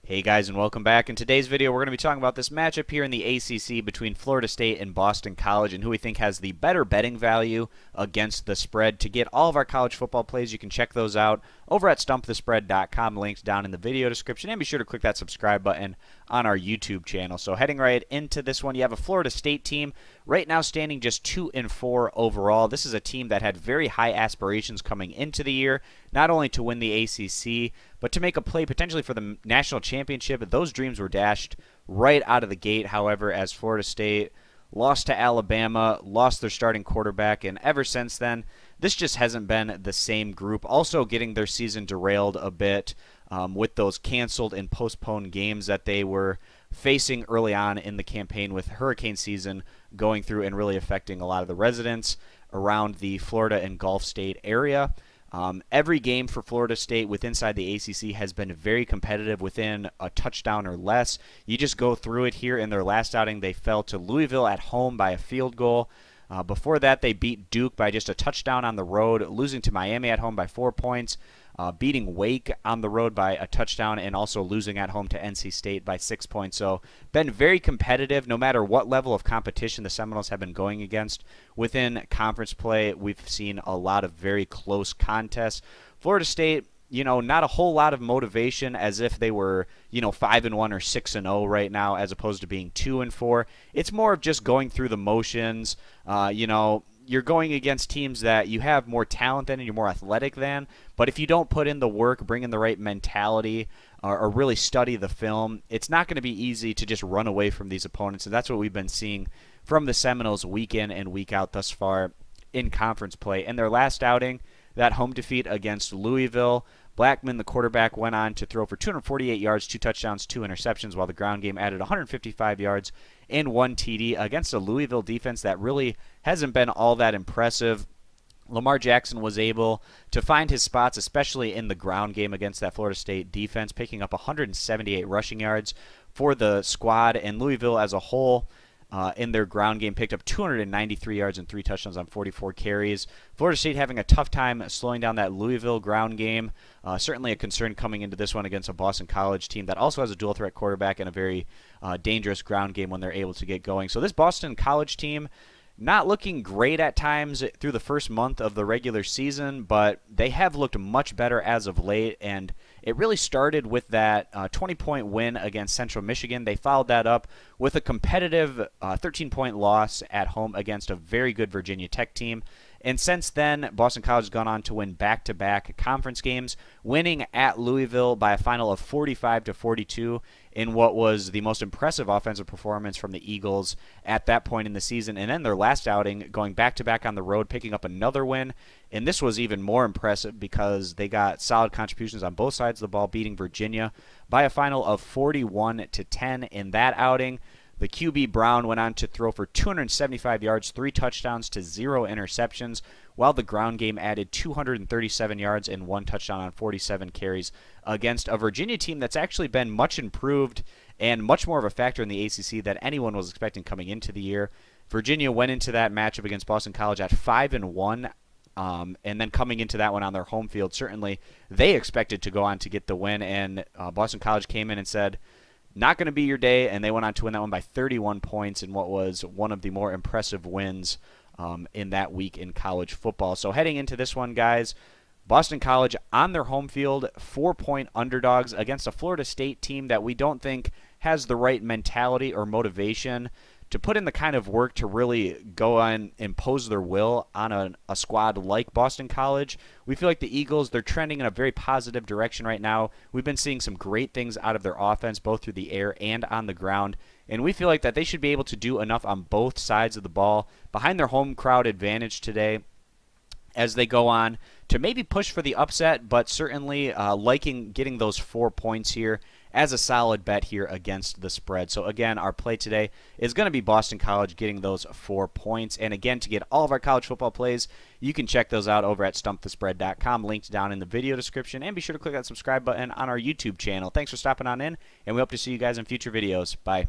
Hey guys, and welcome back. In today's video, we're going to be talking about this matchup here in the ACC between Florida State and Boston College and who we think has the better betting value against the spread. To get all of our college football plays, you can check those out over at stumpthespread.com, linked down in the video description, and be sure to click that subscribe button on our YouTube channel. So heading right into this one, you have a Florida State team right now standing just 2-4 overall. This is a team that had very high aspirations coming into the year, not only to win the ACC, but to make a play potentially for the national championship. Those dreams were dashed right out of the gate, however, as Florida State lost to Alabama, lost their starting quarterback, and ever since then, this just hasn't been the same group. Also getting their season derailed a bit with those canceled and postponed games that they were facing early on in the campaign, with hurricane season going through and really affecting a lot of the residents around the Florida and Gulf State area. Every game for Florida State inside the ACC has been very competitive, within a touchdown or less. You just go through it here. In their last outing, they fell to Louisville at home by a field goal. Before that, they beat Duke by just a touchdown on the road, losing to Miami at home by 4 points, beating Wake on the road by a touchdown, and also losing at home to NC State by 6 points. So been very competitive no matter what level of competition the Seminoles have been going against. Within conference play, we've seen a lot of very close contests. Florida State, not a whole lot of motivation, as if they were, 5-1 or 6-0 right now, as opposed to being 2-4. It's more of just going through the motions. You're going against teams that you have more talent than and you're more athletic than, but if you don't put in the work, bring in the right mentality, or really study the film, it's not going to be easy to just run away from these opponents. And that's what we've been seeing from the Seminoles week in and week out thus far in conference play. In their last outing, that home defeat against Louisville, Blackman, the quarterback, went on to throw for 248 yards, 2 touchdowns, 2 interceptions, while the ground game added 155 yards and 1 TD against a Louisville defense that really hasn't been all that impressive. Lamar Jackson was able to find his spots, especially in the ground game against that Florida State defense, picking up 178 rushing yards for the squad, and Louisville as a whole in their ground game picked up 293 yards and 3 touchdowns on 44 carries. Florida State having a tough time slowing down that Louisville ground game. Certainly a concern coming into this one against a Boston College team that also has a dual threat quarterback and a very dangerous ground game when they're able to get going. So this Boston College team, not looking great at times through the first month of the regular season, but they have looked much better as of late, and it really started with that 20-point win against Central Michigan. They followed that up with a competitive 13-point loss at home against a very good Virginia Tech team. And since then, Boston College has gone on to win back-to-back conference games, winning at Louisville by a final of 45-42 in what was the most impressive offensive performance from the Eagles at that point in the season. And then their last outing, going back-to-back on the road, picking up another win. And this was even more impressive because they got solid contributions on both sides of the ball, beating Virginia by a final of 41-10 in that outing. The QB Brown went on to throw for 275 yards, 3 touchdowns to 0 interceptions, while the ground game added 237 yards and 1 touchdown on 47 carries against a Virginia team that's actually been much improved and much more of a factor in the ACC than anyone was expecting coming into the year. Virginia went into that matchup against Boston College at 5-1. And then coming into that one on their home field, certainly they expected to go on to get the win, and Boston College came in and said, not going to be your day, and they went on to win that one by 31 points in what was one of the more impressive wins in that week in college football. So heading into this one, guys, Boston College on their home field, 4-point underdogs against a Florida State team that we don't think has the right mentality or motivation to put in the kind of work to really go on and impose their will on a squad like Boston College. We feel like the Eagles, they're trending in a very positive direction right now. We've been seeing some great things out of their offense, both through the air and on the ground. And we feel like that they should be able to do enough on both sides of the ball behind their home crowd advantage today as they go on to maybe push for the upset, but certainly liking getting those 4 points here as a solid bet here against the spread. So again, our play today is going to be Boston College getting those 4 points. And again, to get all of our college football plays, you can check those out over at stumpthespread.com, linked down in the video description. And be sure to click that subscribe button on our YouTube channel. Thanks for stopping on in, and we hope to see you guys in future videos. Bye.